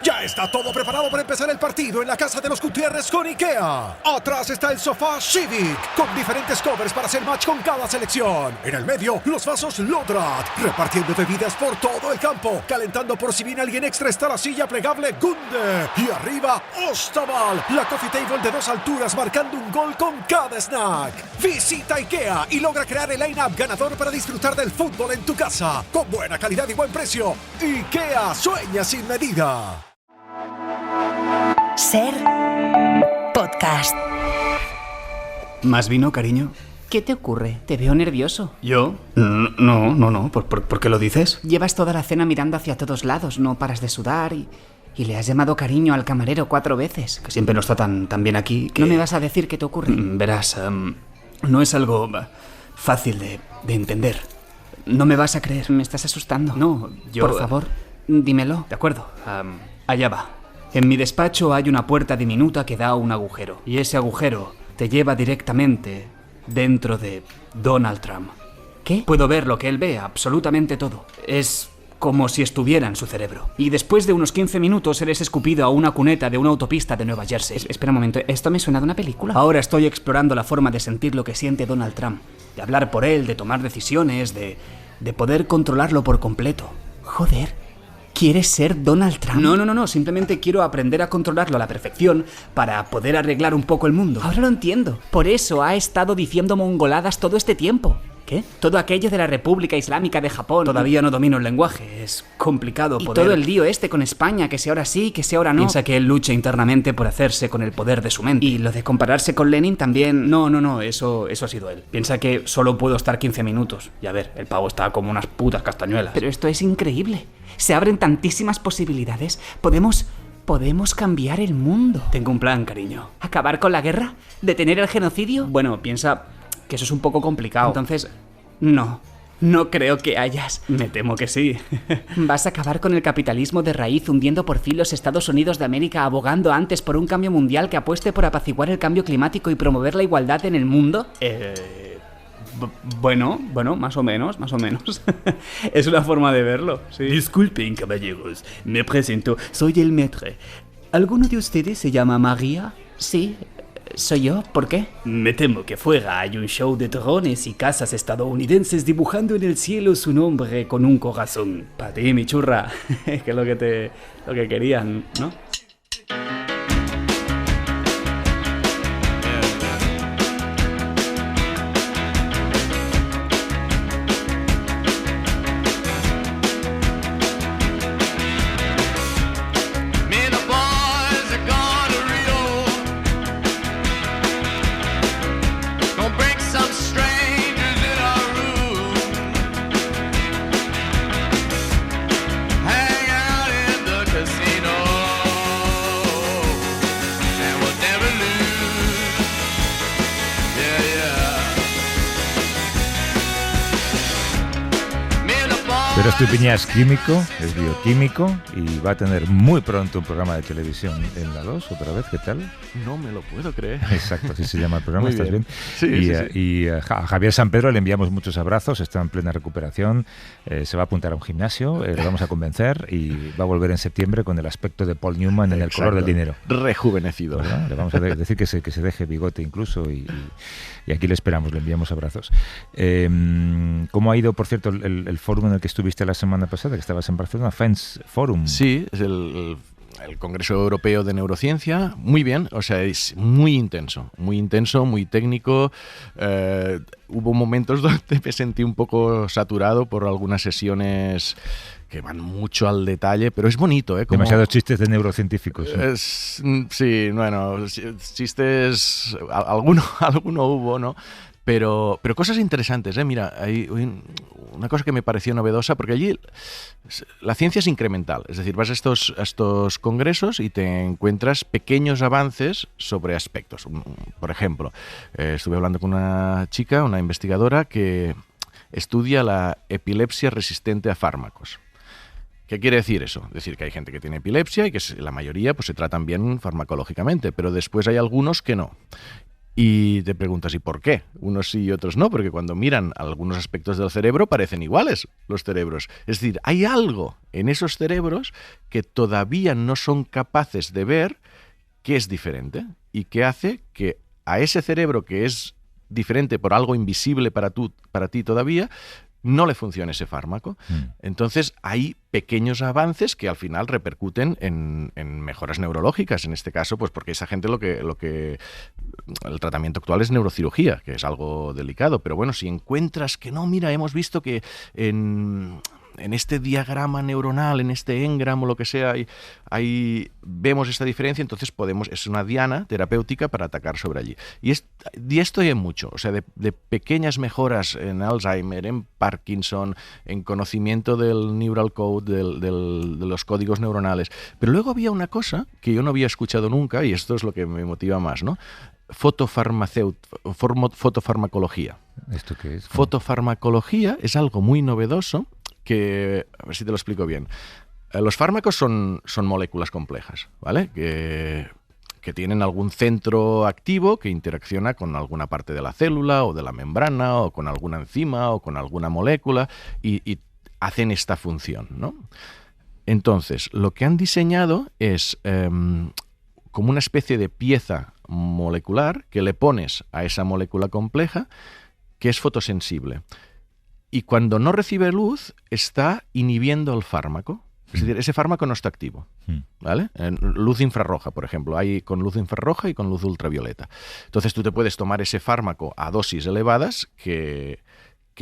Ya está todo preparado para empezar el partido en la casa de los Gutiérrez con IKEA. Atrás está el sofá Civic, con diferentes covers para hacer match con cada selección. En el medio, los vasos Lodrat, repartiendo bebidas por todo el campo. Calentando por si viene alguien extra está la silla plegable Gunde. Y arriba, Ostaval, la coffee table de 2 alturas marcando un gol con cada snack. Visita IKEA y logra crear el line-up ganador para disfrutar del fútbol en tu casa. Con buena calidad y buen precio. IKEA sueña sin medida. Ser podcast. ¿Más vino, cariño? ¿Qué te ocurre? Te veo nervioso. ¿Yo? No. ¿Por qué lo dices? Llevas toda la cena mirando hacia todos lados, no paras de sudar y le has llamado cariño al camarero 4 veces. Que siempre no está tan bien aquí que... ¿No me vas a decir qué te ocurre? Verás, no es algo fácil de entender. No me vas a creer. Me estás asustando. No, yo... Por favor, dímelo. De acuerdo, allá va. En mi despacho hay una puerta diminuta que da a un agujero. Y ese agujero te lleva directamente dentro de Donald Trump. ¿Qué? Puedo ver lo que él ve, absolutamente todo. Es como si estuviera en su cerebro. Y después de unos 15 minutos eres escupido a una cuneta de una autopista de Nueva Jersey. Espera un momento, ¿esto me suena de una película? Ahora estoy explorando la forma de sentir lo que siente Donald Trump. De hablar por él, de tomar decisiones, de poder controlarlo por completo. Joder. ¿Quieres ser Donald Trump? No, simplemente quiero aprender a controlarlo a la perfección para poder arreglar un poco el mundo. Ahora lo entiendo. Por eso ha estado diciendo mongoladas todo este tiempo. ¿Qué? Todo aquello de la República Islámica de Japón. Todavía no domino el lenguaje, es complicado y poder... todo el lío este con España, que si ahora sí, que si ahora no. Piensa que él lucha internamente por hacerse con el poder de su mente. Y lo de compararse con Lenin también... No, eso ha sido él. Piensa que solo puedo estar 15 minutos. Y a ver, el pavo está como unas putas castañuelas. Pero esto es increíble. Se abren tantísimas posibilidades. Podemos cambiar el mundo. Tengo un plan, cariño. ¿Acabar con la guerra? ¿Detener el genocidio? Bueno, piensa que eso es un poco complicado. Entonces, no creo que hayas. Me temo que sí. ¿Vas a acabar con el capitalismo de raíz hundiendo por fin los Estados Unidos de América, abogando antes por un cambio mundial que apueste por apaciguar el cambio climático y promover la igualdad en el mundo? Bueno, más o menos. Es una forma de verlo, sí. Disculpen, caballeros, me presento, soy el maître. ¿Alguno de ustedes se llama María? Sí, soy yo. ¿Por qué? Me temo que fuera hay un show de drones y casas estadounidenses dibujando en el cielo su nombre con un corazón. Para ti, mi churra, que es lo que querían, ¿no? Pero Estupiñán es químico, es bioquímico y va a tener muy pronto un programa de televisión en la 2, otra vez, ¿qué tal? No me lo puedo creer. Exacto, así se llama el programa, Muy ¿estás bien? Sí, Y a Javier San Pedro le enviamos muchos abrazos, está en plena recuperación, se va a apuntar a un gimnasio, le vamos a convencer y va a volver en septiembre con el aspecto de Paul Newman en El color del dinero. Rejuvenecido. ¿Verdad? Le vamos a decir que se deje bigote incluso y aquí le esperamos, le enviamos abrazos. ¿Cómo ha ido, por cierto, el foro en el que estuviste la semana pasada, que estabas en Barcelona, FENS Forum? Sí, es el Congreso Europeo de Neurociencia. Muy bien, o sea, es muy intenso, muy técnico. Hubo momentos donde me sentí un poco saturado por algunas sesiones que van mucho al detalle, pero es bonito, ¿eh? Demasiados chistes de neurocientíficos. Sí, bueno, chistes, alguno hubo, ¿no? Pero cosas interesantes, ¿eh? Mira, hay una cosa que me pareció novedosa, porque allí la ciencia es incremental. Es decir, vas a estos congresos y te encuentras pequeños avances sobre aspectos. Por ejemplo, estuve hablando con una chica, una investigadora, que estudia la epilepsia resistente a fármacos. ¿Qué quiere decir eso? Es decir, que hay gente que tiene epilepsia y que la mayoría pues, se tratan bien farmacológicamente, pero después hay algunos que no. Y te preguntas, ¿y por qué? Unos sí y otros no, porque cuando miran algunos aspectos del cerebro parecen iguales los cerebros. Es decir, hay algo en esos cerebros que todavía no son capaces de ver que es diferente y que hace que a ese cerebro que es diferente por algo invisible para ti todavía, no le funciona ese fármaco. Entonces hay pequeños avances que al final repercuten en mejoras neurológicas. En este caso, pues porque esa gente lo que el tratamiento actual es neurocirugía, que es algo delicado. Pero bueno, si encuentras que no, mira, hemos visto que en este diagrama neuronal, en este engramo, lo que sea, ahí vemos esta diferencia, entonces es una diana terapéutica para atacar sobre allí. Y esto hay mucho, o sea, de pequeñas mejoras en Alzheimer, en Parkinson, en conocimiento del neural code, de los códigos neuronales. Pero luego había una cosa que yo no había escuchado nunca, y esto es lo que me motiva más, ¿no? Fotofarmacología. ¿Esto qué es? Fotofarmacología es algo muy novedoso que, a ver si te lo explico bien. Los fármacos son moléculas complejas, ¿vale? Que tienen algún centro activo que interacciona con alguna parte de la célula o de la membrana o con alguna enzima o con alguna molécula y hacen esta función, ¿no? Entonces, lo que han diseñado es como una especie de pieza molecular que le pones a esa molécula compleja que es fotosensible. Y cuando no recibe luz, está inhibiendo el fármaco. Es decir, ese fármaco no está activo, ¿vale? Luz infrarroja, por ejemplo. Hay con luz infrarroja y con luz ultravioleta. Entonces tú te puedes tomar ese fármaco a dosis elevadas que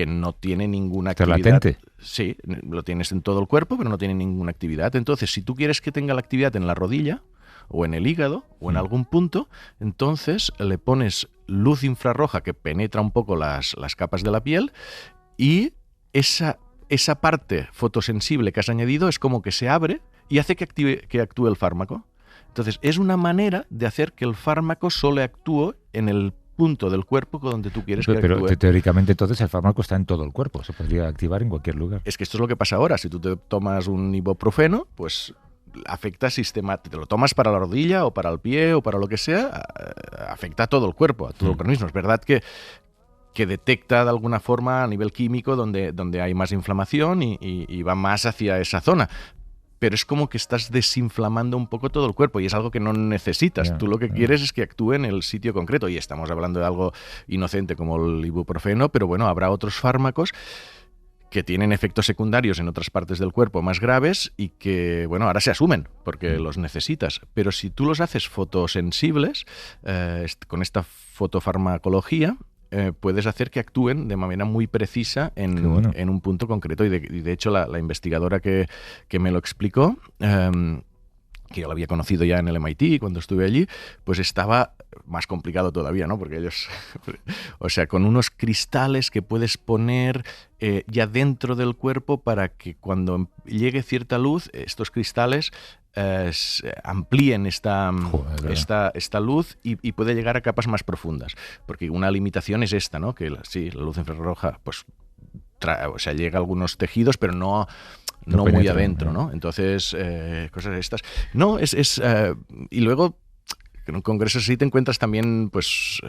no tiene ninguna actividad. ¿Está latente? Sí, lo tienes en todo el cuerpo, pero no tiene ninguna actividad. Entonces, si tú quieres que tenga la actividad en la rodilla, o en el hígado, o en algún punto, entonces le pones luz infrarroja que penetra un poco las capas de la piel y esa parte fotosensible que has añadido es como que se abre y hace que actúe el fármaco. Entonces, es una manera de hacer que el fármaco solo actúe en el punto del cuerpo donde tú quieres que actúe. Pero teóricamente entonces el fármaco está en todo el cuerpo, se podría activar en cualquier lugar. Es que esto es lo que pasa ahora. Si tú te tomas un ibuprofeno, pues afecta sistemáticamente. Te lo tomas para la rodilla o para el pie o para lo que sea, afecta a todo el cuerpo, a todo el organismo. Es verdad que detecta de alguna forma a nivel químico donde hay más inflamación y va más hacia esa zona. Pero es como que estás desinflamando un poco todo el cuerpo y es algo que no necesitas. Tú lo que quieres es que actúe en el sitio concreto. Y estamos hablando de algo inocente como el ibuprofeno, pero bueno, habrá otros fármacos que tienen efectos secundarios en otras partes del cuerpo más graves y que, bueno, ahora se asumen porque los necesitas. Pero si tú los haces fotosensibles, con esta fotofarmacología, puedes hacer que actúen de manera muy precisa en un punto concreto. Y de hecho, la investigadora que me lo explicó, que yo la había conocido ya en el MIT cuando estuve allí, pues estaba más complicado todavía, ¿no? Porque ellos, o sea, con unos cristales que puedes poner ya dentro del cuerpo para que cuando llegue cierta luz, estos cristales amplíen esta luz y puede llegar a capas más profundas. Porque una limitación es esta, ¿no? Que la luz infrarroja, pues, llega a algunos tejidos, pero no muy adentro, ¿no? Entonces, cosas estas. No, y luego, en un congreso así te encuentras también, pues,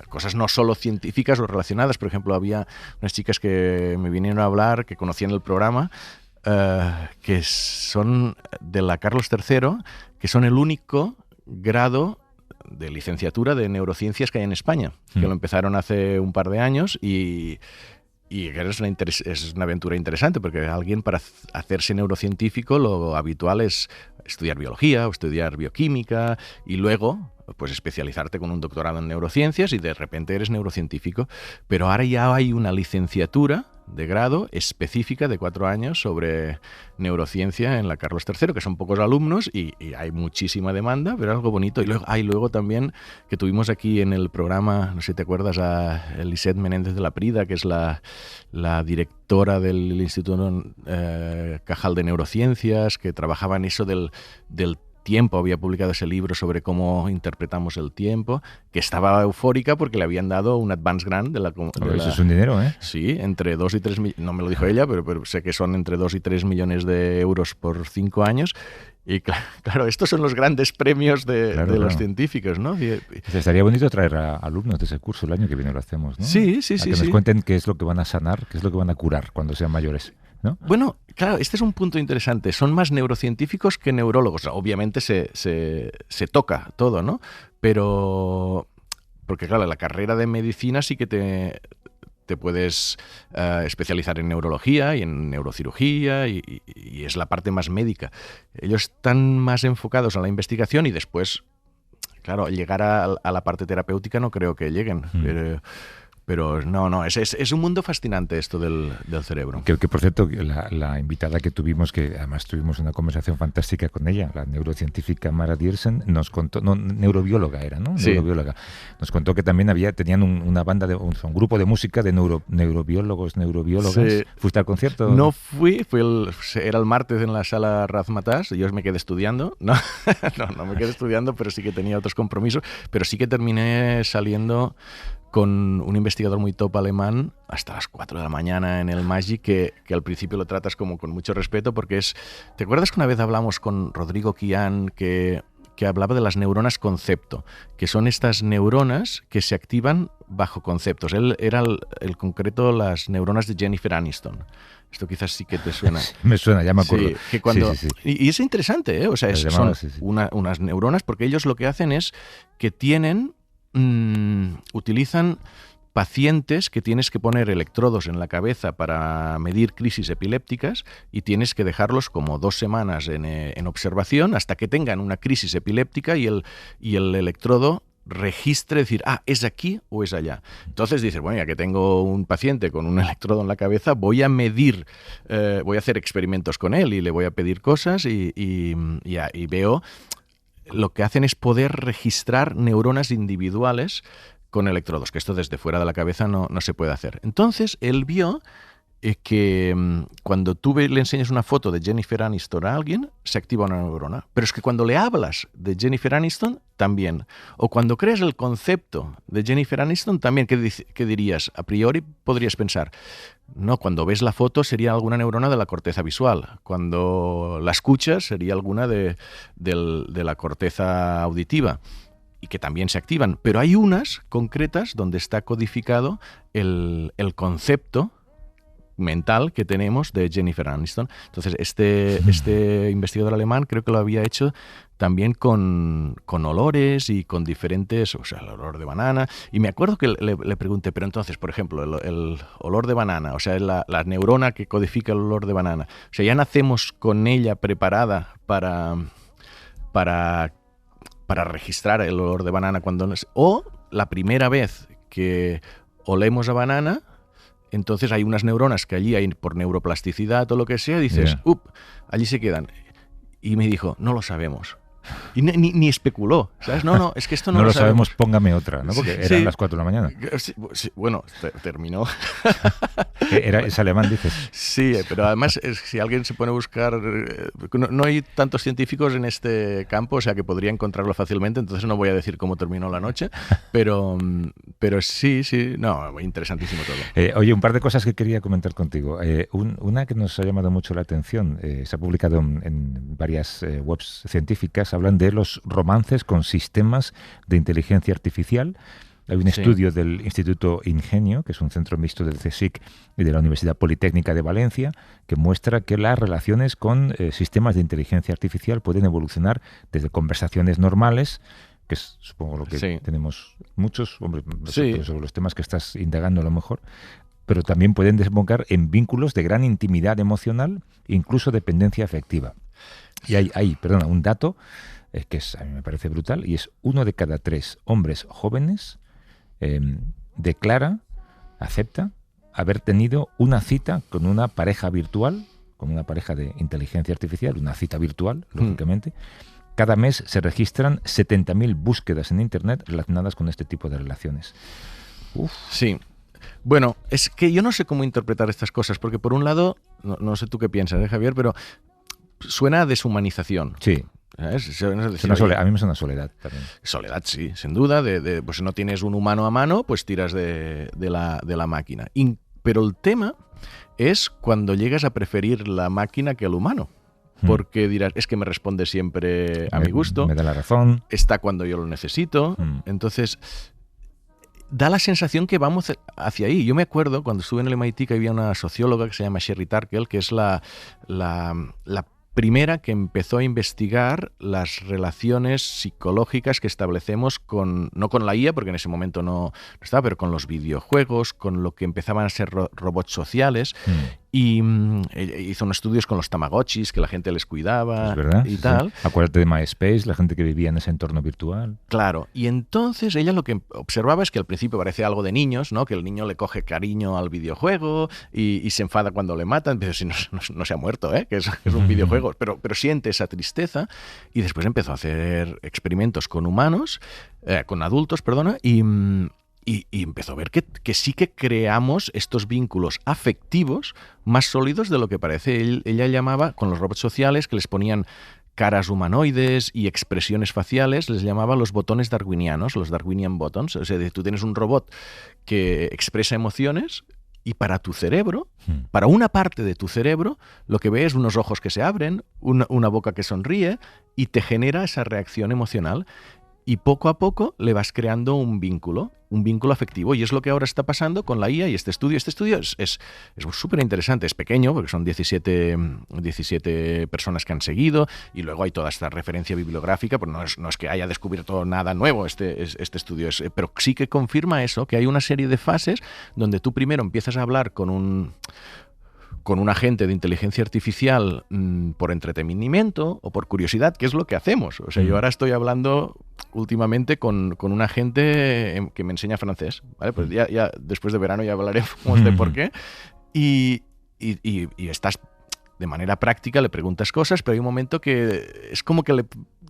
cosas no solo científicas o relacionadas. Por ejemplo, había unas chicas que me vinieron a hablar, que conocían el programa, que son de la Carlos III, que son el único grado de licenciatura de neurociencias que hay en España, que lo empezaron hace un par de años y es una aventura interesante porque alguien para hacerse neurocientífico lo habitual es estudiar biología o estudiar bioquímica y luego pues especializarte con un doctorado en neurociencias y de repente eres neurocientífico. Pero ahora ya hay una licenciatura de grado específica de 4 años sobre neurociencia en la Carlos III, que son pocos alumnos y hay muchísima demanda, pero algo bonito. Y luego también que tuvimos aquí en el programa, no sé si te acuerdas, a Elisette Menéndez de la Prida, que es la directora del Instituto Cajal de Neurociencias, que trabajaba en eso del Tiempo había publicado ese libro sobre cómo interpretamos el tiempo, que estaba eufórica porque le habían dado un advance grant de la... Eso es un dinero, ¿eh? Sí, entre 2 y 3 millones, no me lo dijo ella, pero sé que son entre 2 y 3 millones de euros por 5 años. Y claro, estos son los grandes premios de los científicos, ¿no? Estaría bonito traer a alumnos de ese curso, el año que viene lo hacemos, ¿no? Sí. Que nos cuenten qué es lo que van a sanar, qué es lo que van a curar cuando sean mayores, ¿no? Bueno, claro, este es un punto interesante. Son más neurocientíficos que neurólogos. Obviamente se toca todo, ¿no? Pero... Porque claro, la carrera de medicina sí que te puedes especializar en neurología y en neurocirugía y es la parte más médica. Ellos están más enfocados a la investigación y después, claro, llegar a la parte terapéutica no creo que lleguen. Pero no, es un mundo fascinante esto del cerebro. Que por cierto, la invitada que tuvimos, que además tuvimos una conversación fantástica con ella, la neurocientífica Mara Diersen, nos contó, neurobióloga era, ¿no? Sí. Neurobióloga. Nos contó que también tenían una banda, un grupo de música de neurobiólogas. Sí. ¿Fuiste al concierto? No fui, era el martes en la sala Razmataz, yo me quedé estudiando. No me quedé estudiando, pero sí que tenía otros compromisos, pero sí que terminé saliendo con un investigador muy top alemán hasta las 4 de la mañana en el Magic, que al principio lo tratas como con mucho respeto porque ¿te acuerdas que una vez hablamos con Rodrigo Quián que hablaba de las neuronas concepto, que son estas neuronas que se activan bajo conceptos? Él era el concreto las neuronas de Jennifer Aniston. Esto quizás sí que te suena. Me suena, ya me acuerdo. Sí, que cuando, sí. Y es interesante, ¿eh? O sea, son unas neuronas porque ellos lo que hacen es que utilizan pacientes que tienes que poner electrodos en la cabeza para medir crisis epilépticas y tienes que dejarlos como 2 semanas en observación hasta que tengan una crisis epiléptica y el electrodo registre, decir, ¿es aquí o es allá? Entonces dices, bueno, ya que tengo un paciente con un electrodo en la cabeza, voy a medir, voy a hacer experimentos con él y le voy a pedir cosas y veo... Lo que hacen es poder registrar neuronas individuales con electrodos, que esto desde fuera de la cabeza no se puede hacer. Entonces, él vio que cuando tú le enseñas una foto de Jennifer Aniston a alguien, se activa una neurona. Pero es que cuando le hablas de Jennifer Aniston, también. O cuando creas el concepto de Jennifer Aniston, también. ¿Qué dirías? A priori podrías pensar, no, cuando ves la foto sería alguna neurona de la corteza visual. Cuando la escuchas sería alguna de la corteza auditiva. Y que también se activan. Pero hay unas concretas donde está codificado el concepto mental que tenemos de Jennifer Aniston. Entonces, este investigador alemán creo que lo había hecho también con olores y con diferentes, o sea, el olor de banana. Y me acuerdo que le pregunté, pero entonces, por ejemplo, el olor de banana, o sea, la neurona que codifica el olor de banana, o sea, ya nacemos con ella preparada para registrar el olor de banana o la primera vez que olemos a banana, entonces hay unas neuronas que allí hay por neuroplasticidad o lo que sea, dices, allí se quedan. Y me dijo, no lo sabemos. Y ni especuló, ¿sabes? No, es que esto no lo sabemos, póngame otra, ¿no? Porque eran las 4 de la mañana. Sí, bueno, terminó. ¿Es alemán, dices? Sí, pero además, si alguien se pone a buscar... No hay tantos científicos en este campo, o sea que podría encontrarlo fácilmente, entonces no voy a decir cómo terminó la noche, pero sí, no, interesantísimo todo. Oye, un par de cosas que quería comentar contigo. Una que nos ha llamado mucho la atención, se ha publicado en varias webs científicas, hablan de los romances con sistemas de inteligencia artificial. Hay un estudio del Instituto Ingenio, que es un centro mixto del CSIC y de la Universidad Politécnica de Valencia, que muestra que las relaciones con sistemas de inteligencia artificial pueden evolucionar desde conversaciones normales, que es supongo lo que tenemos muchos, sobre los temas que estás indagando a lo mejor, pero también pueden desembocar en vínculos de gran intimidad emocional, incluso dependencia afectiva. Y hay un dato que a mí me parece brutal, y es 1 de cada 3 hombres jóvenes acepta haber tenido una cita con una pareja virtual, con una pareja de inteligencia artificial, una cita virtual, lógicamente. Cada mes se registran 70.000 búsquedas en Internet relacionadas con este tipo de relaciones. Sí. Bueno, es que yo no sé cómo interpretar estas cosas, porque por un lado, no sé tú qué piensas, Javier, pero suena a deshumanización. Sí. ¿sabes? A mí me suena soledad también. Soledad, sí, sin duda. Pues si no tienes un humano a mano, pues tiras de la máquina. Pero el tema es cuando llegas a preferir la máquina que el humano. Porque dirás, es que me responde siempre a mi gusto. Me da la razón. Está cuando yo lo necesito. Entonces, da la sensación que vamos hacia ahí. Yo me acuerdo cuando estuve en el MIT que había una socióloga que se llama Sherry Turkle, que es la primera que empezó a investigar las relaciones psicológicas que establecemos no con la IA, porque en ese momento no estaba, pero con los videojuegos, con lo que empezaban a ser robots sociales. Y hizo unos estudios con los tamagotchis, que la gente les cuidaba y tal. Sí. Acuérdate de MySpace, la gente que vivía en ese entorno virtual. Claro, y entonces ella lo que observaba es que al principio parece algo de niños, ¿no? Que el niño le coge cariño al videojuego y se enfada cuando le matan, pero si no se ha muerto, que es un videojuego, pero siente esa tristeza, y después empezó a hacer experimentos con humanos, con adultos, perdona, y empezó a ver que sí que creamos estos vínculos afectivos más sólidos de lo que parece. Ella llamaba, con los robots sociales, que les ponían caras humanoides y expresiones faciales, les llamaba los botones darwinianos, los Darwinian buttons. O sea, tú tienes un robot que expresa emociones y para tu cerebro, para una parte de tu cerebro, lo que ve es unos ojos que se abren, una boca que sonríe y te genera esa reacción emocional. Y poco a poco le vas creando un vínculo afectivo. Y es lo que ahora está pasando con la IA y este estudio. Este estudio es súper interesante, es pequeño, porque son 17 personas que han seguido, y luego hay toda esta referencia bibliográfica, pero no es que haya descubierto nada nuevo este estudio, pero sí que confirma eso, que hay una serie de fases donde tú primero empiezas a hablar con un agente de inteligencia artificial por entretenimiento o por curiosidad, que es lo que hacemos. O sea, yo ahora estoy hablando últimamente con un agente que me enseña francés, ¿vale? Pues ya después de verano ya hablaremos de por qué. Y estás de manera práctica, le preguntas cosas, pero hay un momento que es como que le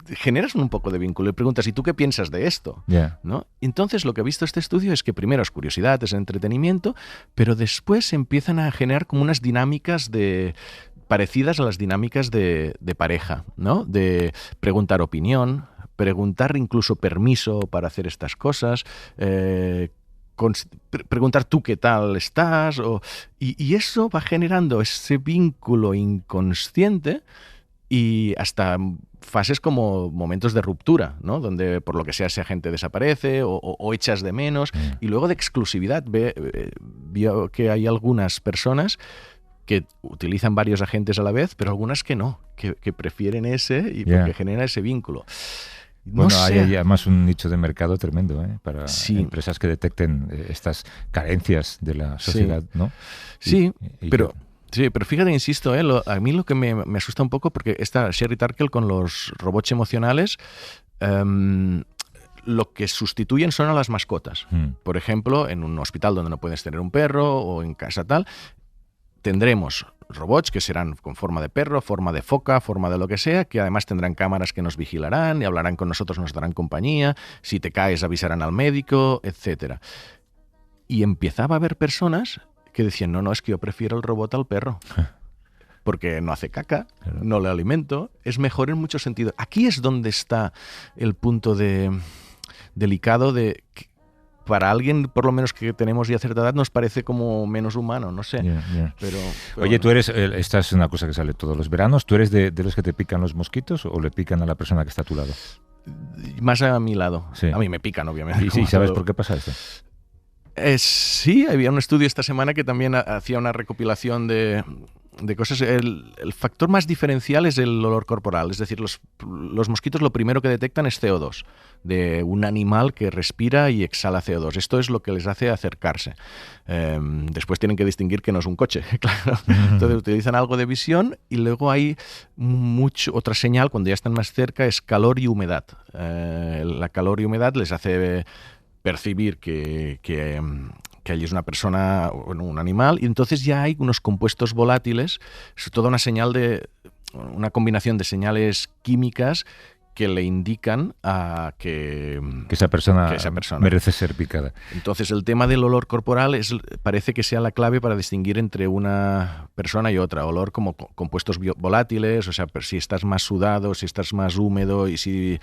generas un poco de vínculo. Le preguntas, ¿y tú qué piensas de esto? Yeah. ¿No? Entonces, lo que ha visto este estudio es que primero es curiosidad, es entretenimiento, pero después se empiezan a generar como unas dinámicas parecidas a las dinámicas de pareja, ¿no? De preguntar opinión, preguntar incluso permiso para hacer estas cosas, preguntar tú qué tal estás, y eso va generando ese vínculo inconsciente y hasta fases como momentos de ruptura, ¿no? Donde por lo que sea ese agente desaparece o echas de menos, y luego de exclusividad. Vio que hay algunas personas que utilizan varios agentes a la vez, pero algunas que no, que prefieren ese y porque genera ese vínculo. Bueno, hay además un nicho de mercado tremendo para empresas que detecten estas carencias de la sociedad, ¿no? Pero fíjate, insisto, a mí lo que me asusta un poco, porque esta Sherry Turkle con los robots emocionales, lo que sustituyen son a las mascotas. Por ejemplo, en un hospital donde no puedes tener un perro o en casa tal, tendremos robots que serán con forma de perro, forma de foca, forma de lo que sea, que además tendrán cámaras que nos vigilarán y hablarán con nosotros, nos darán compañía, si te caes avisarán al médico, etc. Y empezaba a haber personas que decían, no, es que yo prefiero el robot al perro, porque no hace caca, no le alimento, es mejor en muchos sentidos. Aquí es donde está el punto delicado de... Para alguien, por lo menos que tenemos ya cierta edad, nos parece como menos humano, no sé. Pero oye, tú eres, esta es una cosa que sale todos los veranos, ¿tú eres de los que te pican los mosquitos o le pican a la persona que está a tu lado? Más a mi lado. Sí. A mí me pican, obviamente. ¿Y sabes por qué pasa esto? Sí, había un estudio esta semana que también hacía una recopilación de cosas. El factor más diferencial es el olor corporal, es decir, los mosquitos lo primero que detectan es CO2, de un animal que respira y exhala CO2. Esto es lo que les hace acercarse. Después tienen que distinguir que no es un coche, claro. Entonces utilizan algo de visión y luego hay otra señal, cuando ya están más cerca, es calor y humedad. La calor y humedad les hace percibir que allí es una persona o un animal, y entonces ya hay unos compuestos volátiles, es toda una combinación de señales químicas que le indican a que esa persona merece ser picada. Entonces el tema del olor corporal parece que sea la clave para distinguir entre una persona y otra. Olor como compuestos volátiles, o sea, si estás más sudado, si estás más húmedo y si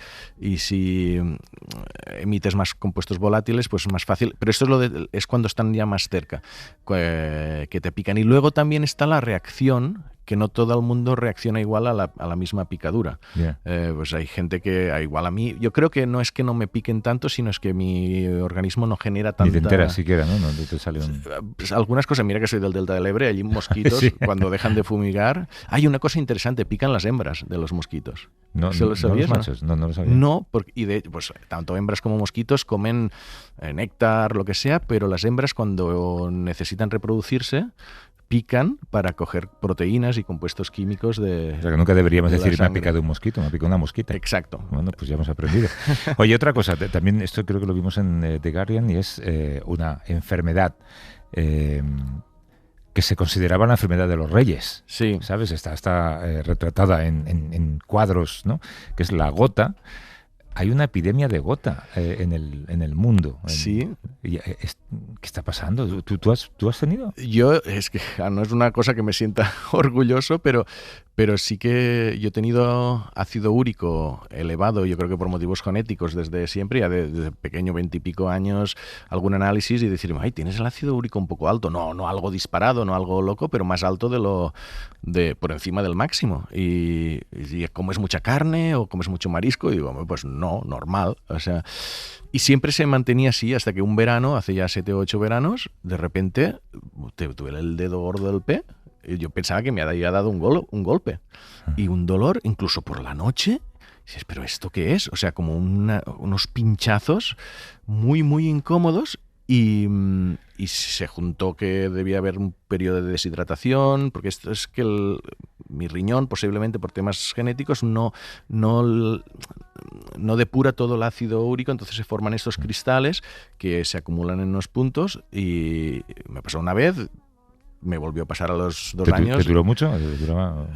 emites más compuestos volátiles, pues es más fácil. Pero esto es cuando están ya más cerca, que te pican. Y luego también está la reacción, que no todo el mundo reacciona igual a la misma picadura. Yeah. Pues hay gente que, igual a mí, yo creo que no es que no me piquen tanto, sino es que mi organismo no genera tanta... Ni te enteras siquiera, ¿no? No te sale pues algunas cosas, mira que soy del Delta del Ebre, allí mosquitos, sí. Cuando dejan de fumigar... Hay una cosa interesante, pican las hembras de los mosquitos. No, ¿Se lo sabías? ¿No los machos? No lo sabía. No, pues tanto hembras como mosquitos comen néctar, lo que sea, pero las hembras cuando necesitan reproducirse pican para coger proteínas y compuestos químicos de... O sea, que nunca deberíamos decir me ha picado un mosquito, me ha picado una mosquita. Exacto. Bueno, pues ya hemos aprendido. Oye, otra cosa, también esto creo que lo vimos en The Guardian, y es una enfermedad que se consideraba la enfermedad de los reyes. Sí. ¿Sabes? Está retratada en cuadros, ¿no? Que es la gota. Hay una epidemia de gota en el mundo. Sí. ¿Qué está pasando? ¿Tú has tenido? Yo, es que no es una cosa que me sienta orgulloso, pero sí que yo he tenido ácido úrico elevado, yo creo que por motivos genéticos desde siempre, ya desde pequeño, 20 y pico años, algún análisis y decirme, ay, tienes el ácido úrico un poco alto. No algo disparado, no algo loco, pero más alto por encima del máximo. Y comes mucha carne o comes mucho marisco, y digo, pues no, normal. O sea, y siempre se mantenía así hasta que un verano, hace ya 7 o 8 veranos, de repente te duele el dedo gordo del pie. Yo pensaba que me había dado un golpe y un dolor, incluso por la noche. Y dices, ¿pero esto qué es? O sea, como unos pinchazos muy, muy incómodos. Y se juntó que debía haber un periodo de deshidratación, porque esto es que mi riñón, posiblemente por temas genéticos, no depura todo el ácido úrico, entonces se forman estos cristales que se acumulan en unos puntos. Y me pasó una vez, me volvió a pasar a los 2 años. ¿Te duró mucho?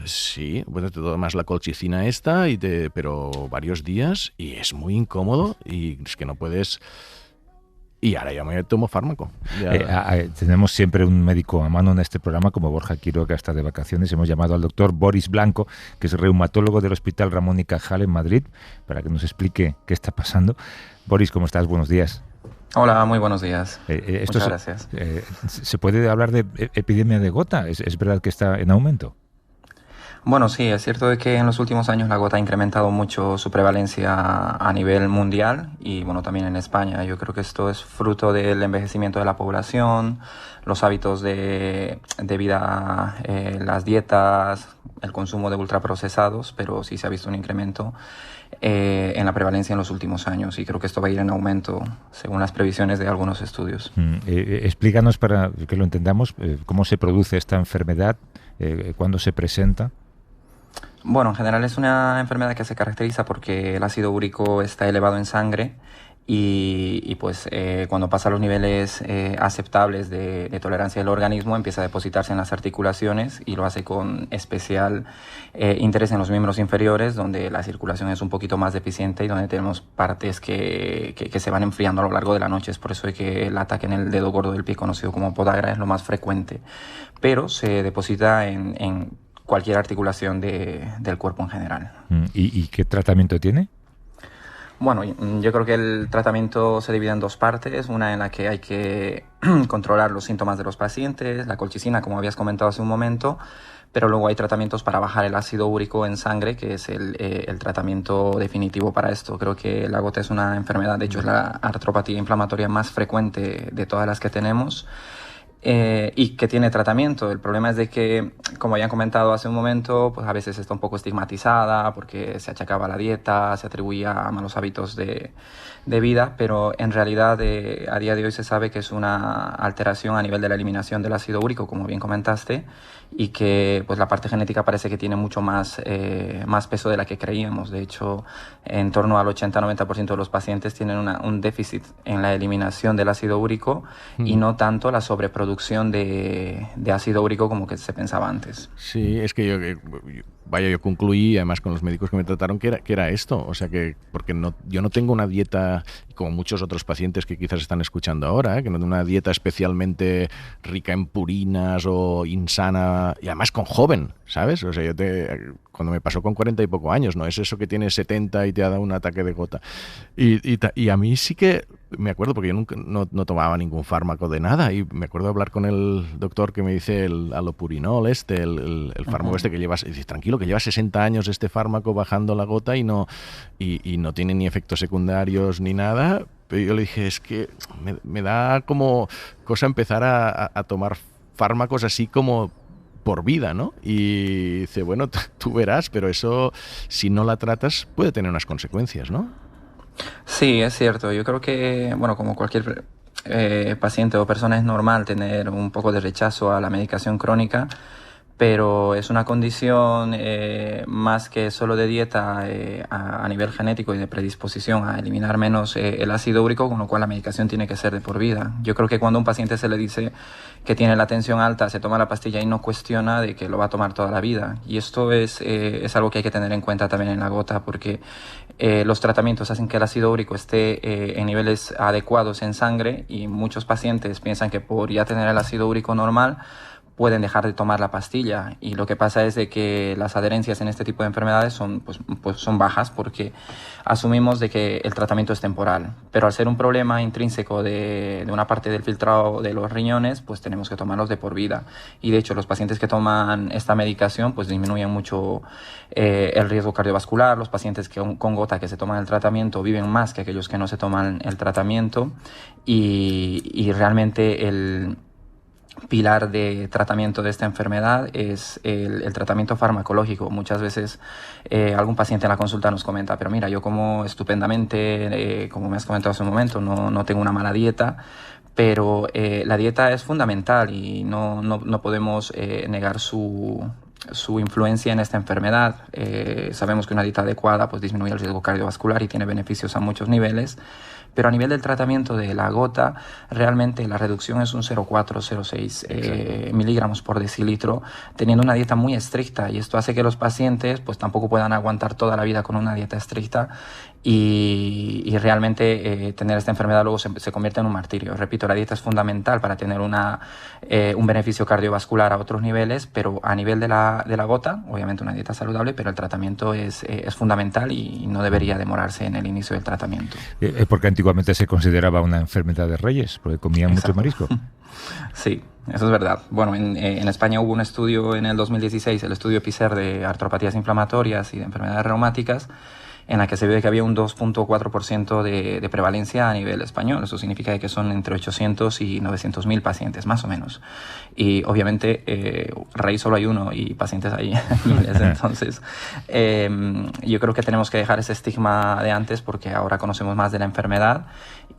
Sí, bueno, te tomas la colchicina esta, pero varios días, y es muy incómodo, y es que no puedes... Y ahora ya me tomo fármaco. Tenemos siempre un médico a mano en este programa, como Borja Quiroga, está de vacaciones. Hemos llamado al doctor Boris Blanco, que es reumatólogo del Hospital Ramón y Cajal en Madrid, para que nos explique qué está pasando. Boris, ¿cómo estás? Buenos días. Hola, muy buenos días. Muchas gracias. ¿Se puede hablar de epidemia de gota? ¿Es verdad que está en aumento? Bueno, sí, es cierto de que en los últimos años la gota ha incrementado mucho su prevalencia a nivel mundial y bueno, también en España. Yo creo que esto es fruto del envejecimiento de la población, los hábitos de vida, las dietas, el consumo de ultraprocesados, pero sí se ha visto un incremento en la prevalencia en los últimos años y creo que esto va a ir en aumento según las previsiones de algunos estudios. Explícanos para que lo entendamos, cómo se produce esta enfermedad, cuándo se presenta. Bueno, en general es una enfermedad que se caracteriza porque el ácido úrico está elevado en sangre y pues cuando pasa a los niveles aceptables de tolerancia del organismo empieza a depositarse en las articulaciones y lo hace con especial interés en los miembros inferiores, donde la circulación es un poquito más deficiente y donde tenemos partes que se van enfriando a lo largo de la noche. Es por eso que el ataque en el dedo gordo del pie, conocido como podagra, es lo más frecuente, pero se deposita en cualquier articulación del cuerpo en general. ¿Y qué tratamiento tiene? Bueno, yo creo que el tratamiento se divide en 2 partes, una en la que hay que controlar los síntomas de los pacientes, la colchicina, como habías comentado hace un momento, pero luego hay tratamientos para bajar el ácido úrico en sangre, que es el tratamiento definitivo para esto. Creo que la gota es una enfermedad, de hecho es la artropatía inflamatoria más frecuente de todas las que tenemos. Y que tiene tratamiento. El problema es de que, como ya han comentado hace un momento, pues a veces está un poco estigmatizada porque se achacaba a la dieta, se atribuía a malos hábitos de vida, pero en realidad a día de hoy se sabe que es una alteración a nivel de la eliminación del ácido úrico, como bien comentaste, y que pues la parte genética parece que tiene mucho más peso de la que creíamos. De hecho, en torno al 80-90% de los pacientes tienen un déficit en la eliminación del ácido úrico y no tanto la sobreproducción de ácido úrico como que se pensaba antes. Sí, es que yo concluí, además con los médicos que me trataron, que era esto. O sea que, porque yo no tengo una dieta, como muchos otros pacientes que quizás están escuchando ahora, que no tengo una dieta especialmente rica en purinas o insana, y además con joven, ¿sabes? O sea, cuando me pasó con 40 y poco años, no es eso que tienes 70 y te ha dado un ataque de gota. Y a mí sí que me acuerdo, porque yo nunca no tomaba ningún fármaco de nada, y me acuerdo hablar con el doctor que me dice el alopurinol, el fármaco que llevas, y dice, tranquilo, que lleva 60 años este fármaco bajando la gota y no tiene ni efectos secundarios ni nada. Pero yo le dije, es que me da como cosa empezar a tomar fármacos así como por vida, ¿no? Y dice, bueno, tú verás, pero eso, si no la tratas, puede tener unas consecuencias, ¿no? Sí, es cierto. Yo creo que, bueno, como cualquier paciente o persona, es normal tener un poco de rechazo a la medicación crónica, pero es una condición más que solo de dieta a nivel genético y de predisposición a eliminar menos el ácido úrico, con lo cual la medicación tiene que ser de por vida. Yo creo que cuando a un paciente se le dice que tiene la tensión alta, se toma la pastilla y no cuestiona de que lo va a tomar toda la vida. Y esto es algo que hay que tener en cuenta también en la gota, porque los tratamientos hacen que el ácido úrico esté en niveles adecuados en sangre, y muchos pacientes piensan que por ya tener el ácido úrico normal pueden dejar de tomar la pastilla, y lo que pasa es de que las adherencias en este tipo de enfermedades son bajas, porque asumimos de que el tratamiento es temporal, pero al ser un problema intrínseco de una parte del filtrado de los riñones, pues tenemos que tomarlos de por vida. Y de hecho los pacientes que toman esta medicación pues disminuyen mucho el riesgo cardiovascular. Los pacientes con gota que se toman el tratamiento viven más que aquellos que no se toman el tratamiento, y realmente el pilar de tratamiento de esta enfermedad es el tratamiento farmacológico. Muchas veces algún paciente en la consulta nos comenta, pero mira, yo como estupendamente, como me has comentado hace un momento, no tengo una mala dieta, pero la dieta es fundamental y no podemos negar su influencia en esta enfermedad. Sabemos que una dieta adecuada pues disminuye el riesgo cardiovascular y tiene beneficios a muchos niveles, pero a nivel del tratamiento de la gota, realmente la reducción es un 0,4-0,6 miligramos por decilitro, teniendo una dieta muy estricta, y esto hace que los pacientes pues tampoco puedan aguantar toda la vida con una dieta estricta, y realmente tener esta enfermedad luego se convierte en un martirio. Repito, la dieta es fundamental para tener un beneficio cardiovascular a otros niveles, pero a nivel de la gota, obviamente una dieta saludable, pero el tratamiento es fundamental y no debería demorarse en el inicio del tratamiento. Porque antiguamente se consideraba una enfermedad de reyes, porque comían mucho marisco. Sí, eso es verdad. Bueno, en España hubo un estudio en el 2016, el estudio PISER de artropatías inflamatorias y de enfermedades reumáticas, en la que se ve que había un 2,4% de prevalencia a nivel español. Eso significa que son entre 800 y 900.000 pacientes, más o menos. Y obviamente, rey solo hay uno y pacientes hay miles. Entonces, yo creo que tenemos que dejar ese estigma de antes, porque ahora conocemos más de la enfermedad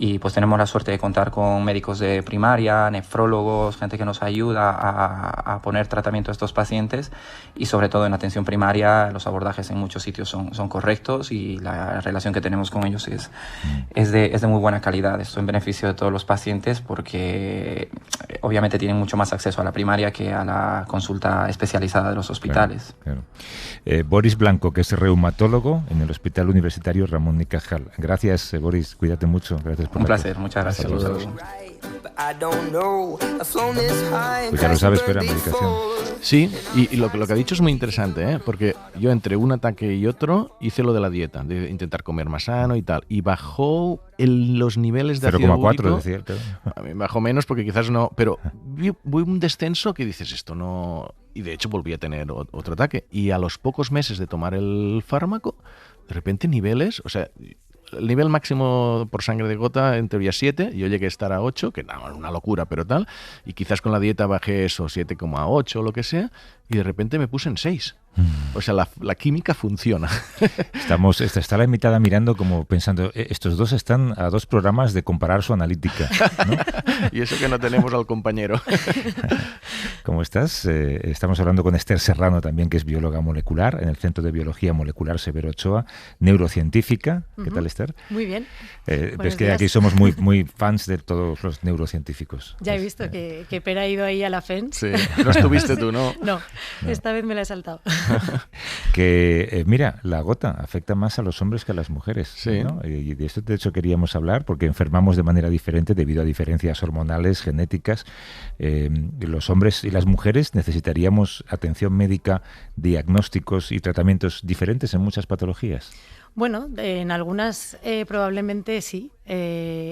y pues tenemos la suerte de contar con médicos de primaria, nefrólogos, gente que nos ayuda a poner tratamiento a estos pacientes, y sobre todo en atención primaria los abordajes en muchos sitios son correctos, y la relación que tenemos con ellos es de muy buena calidad. Esto en beneficio de todos los pacientes, porque obviamente tienen mucho más acceso a la primaria que a la consulta especializada de los hospitales. Claro. Boris Blanco, que es reumatólogo en el Hospital Universitario Ramón y Cajal. Gracias, Boris, cuídate mucho. Gracias por un placer, muchas gracias. Pues ya lo sabes, pero la medicación. Sí, y lo que ha dicho es muy interesante, porque yo entre un ataque y otro hice lo de la dieta, de intentar comer más sano y tal, y bajó los niveles de ácido úrico. 0,4 decía. A mí bajó menos porque quizás no, pero vi un descenso que dices, esto no... Y de hecho volví a tener otro ataque, y a los pocos meses de tomar el fármaco, de repente niveles, o sea... El nivel máximo por sangre de gota en teoría 7, yo llegué a estar a 8, que no, una locura, pero tal, y quizás con la dieta bajé eso, 7,8 o lo que sea, y de repente me puse en 6. O sea, la química funciona. Está la invitada mirando como pensando, estos dos están a 2 programas de comparar su analítica, ¿no? Y eso que no tenemos al compañero. ¿Cómo estás? Estamos hablando con Esther Serrano también, que es bióloga molecular en el Centro de Biología Molecular Severo Ochoa, neurocientífica. ¿Qué tal, Esther? Muy bien. Ves que aquí somos muy fans de todos los neurocientíficos. Ya he visto que Pera ha ido ahí a la FENS. Sí, no estuviste tú, ¿no? No, esta vez me la he saltado. Que, mira, la gota afecta más a los hombres que a las mujeres, sí, ¿no? Y de esto, de hecho, queríamos hablar porque enfermamos de manera diferente debido a diferencias hormonales, genéticas. Los hombres y las mujeres necesitaríamos atención médica, diagnósticos y tratamientos diferentes en muchas patologías. Bueno, en algunas probablemente sí,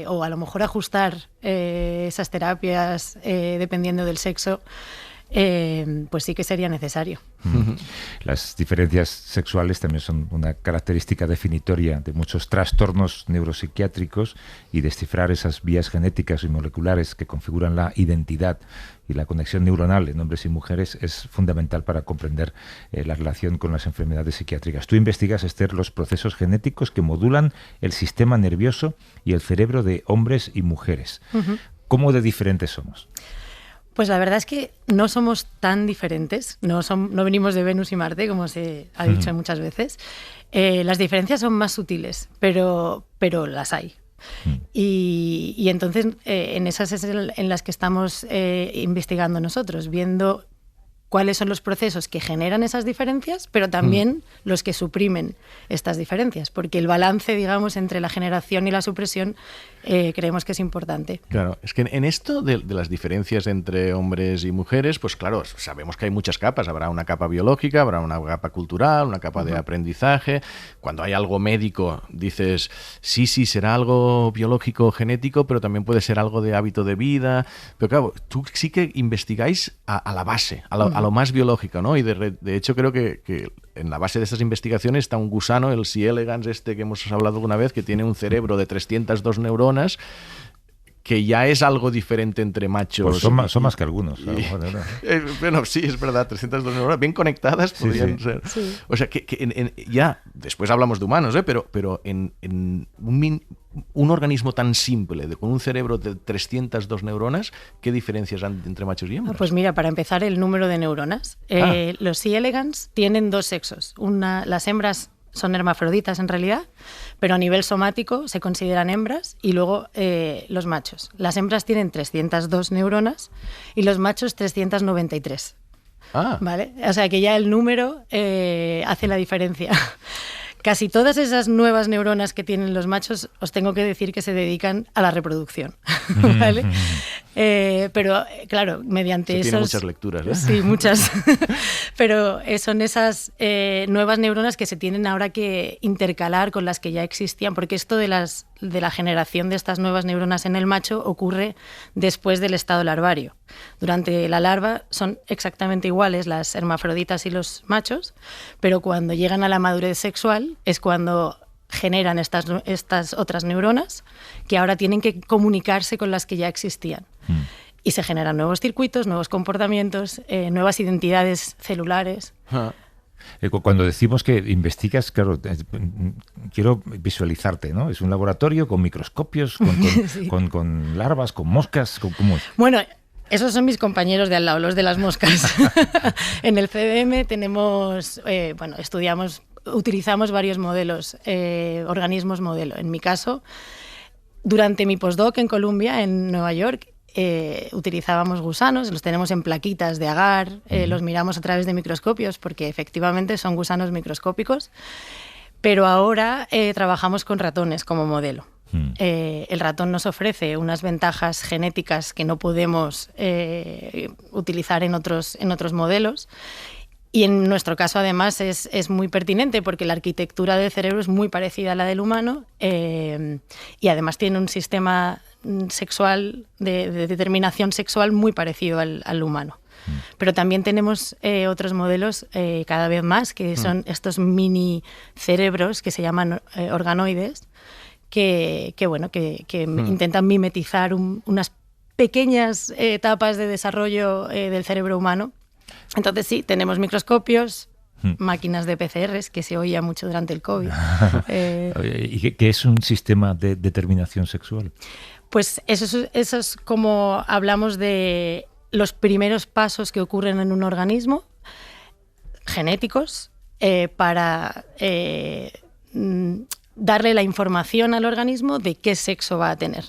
o a lo mejor ajustar esas terapias dependiendo del sexo, pues sí que sería necesario. Las diferencias sexuales también son una característica definitoria de muchos trastornos neuropsiquiátricos, y descifrar esas vías genéticas y moleculares que configuran la identidad y la conexión neuronal en hombres y mujeres es fundamental para comprender la relación con las enfermedades psiquiátricas. Tú investigas, Esther, los procesos genéticos que modulan el sistema nervioso y el cerebro de hombres y mujeres. ¿Cómo de diferentes somos? Pues la verdad es que no somos tan diferentes, no venimos de Venus y Marte, como se ha dicho muchas veces. Las diferencias son más sutiles, pero las hay. Y entonces en esas es en las que estamos investigando nosotros, viendo cuáles son los procesos que generan esas diferencias, pero también los que suprimen estas diferencias, porque el balance, digamos, entre la generación y la supresión creemos que es importante. Claro, es que en esto de las diferencias entre hombres y mujeres, pues claro, sabemos que hay muchas capas. Habrá una capa biológica, habrá una capa cultural, una capa de aprendizaje. Cuando hay algo médico, dices, sí, será algo biológico o genético, pero también puede ser algo de hábito de vida. Pero claro, tú sí que investigáis a la base, a lo más biológico, ¿no? Y de hecho creo que en la base de estas investigaciones está un gusano, el C. elegans, que hemos hablado alguna vez, que tiene un cerebro de 302 neuronas, que ya es algo diferente entre machos. Pues son más que algunos. Bueno, sí, es verdad, 302 neuronas bien conectadas podrían ser. Sí. O sea, que ya, después hablamos de humanos, pero en un organismo tan simple, con un cerebro de 302 neuronas, ¿qué diferencias hay entre machos y hembras? Pues mira, para empezar, el número de neuronas. Los C. elegans tienen 2 sexos. Las hembras son hermafroditas en realidad, pero a nivel somático se consideran hembras, y luego los machos. Las hembras tienen 302 neuronas y los machos 393. ¿Vale? O sea que ya el número hace la diferencia. Casi todas esas nuevas neuronas que tienen los machos, os tengo que decir que se dedican a la reproducción, ¿vale? Pero, claro, mediante tiene muchas lecturas, ¿eh? Sí, muchas. Pero son esas nuevas neuronas que se tienen ahora que intercalar con las que ya existían, porque esto de la generación de estas nuevas neuronas en el macho ocurre después del estado larvario. Durante la larva son exactamente iguales las hermafroditas y los machos, pero cuando llegan a la madurez sexual es cuando generan estas otras neuronas que ahora tienen que comunicarse con las que ya existían. Y se generan nuevos circuitos, nuevos comportamientos, nuevas identidades celulares. Cuando decimos que investigas, claro, quiero visualizarte, ¿no? Es un laboratorio con microscopios, con larvas, con moscas, ¿cómo es? Bueno, esos son mis compañeros de al lado, los de las moscas. En el CDM tenemos, utilizamos varios modelos, organismos modelo. En mi caso, durante mi postdoc en Columbia, en Nueva York, utilizábamos gusanos, los tenemos en plaquitas de agar, los miramos a través de microscopios porque efectivamente son gusanos microscópicos, pero ahora trabajamos con ratones como modelo. El ratón nos ofrece unas ventajas genéticas que no podemos utilizar en otros modelos. Y en nuestro caso, además, es muy pertinente porque la arquitectura del cerebro es muy parecida a la del humano y además tiene un sistema sexual, de determinación sexual muy parecido al humano. Pero también tenemos otros modelos cada vez más, que son estos mini cerebros que se llaman organoides, que intentan mimetizar unas pequeñas etapas de desarrollo del cerebro humano. Entonces sí, tenemos microscopios, máquinas de PCRs, que se oía mucho durante el COVID. ¿Y qué es un sistema de determinación sexual? Pues eso es como hablamos de los primeros pasos que ocurren en un organismo, genéticos, para darle la información al organismo de qué sexo va a tener.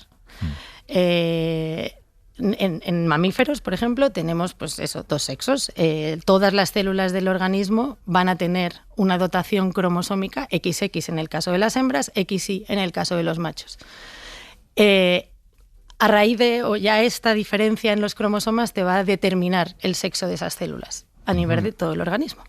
En mamíferos, por ejemplo, tenemos pues eso, 2 sexos. Todas las células del organismo van a tener una dotación cromosómica XX en el caso de las hembras, XY en el caso de los machos. A raíz de ya esta diferencia en los cromosomas te va a determinar el sexo de esas células a nivel de todo el organismo.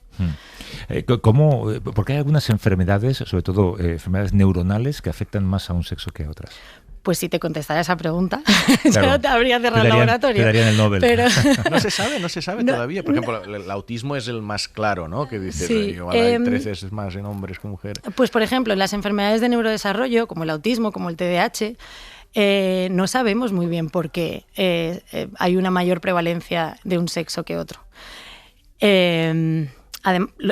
Porque hay algunas enfermedades, sobre todo enfermedades neuronales, que afectan más a un sexo que a otras. Pues si te contestara esa pregunta, claro, ya no te habría cerrado el laboratorio. Te darían el Nobel. Pero... No se sabe todavía. Por ejemplo, el autismo es el más claro, ¿no? Que dices, sí, igual hay 13 veces más en hombres que mujeres. Pues, por ejemplo, en las enfermedades de neurodesarrollo, como el autismo, como el TDAH, no sabemos muy bien por qué hay una mayor prevalencia de un sexo que otro.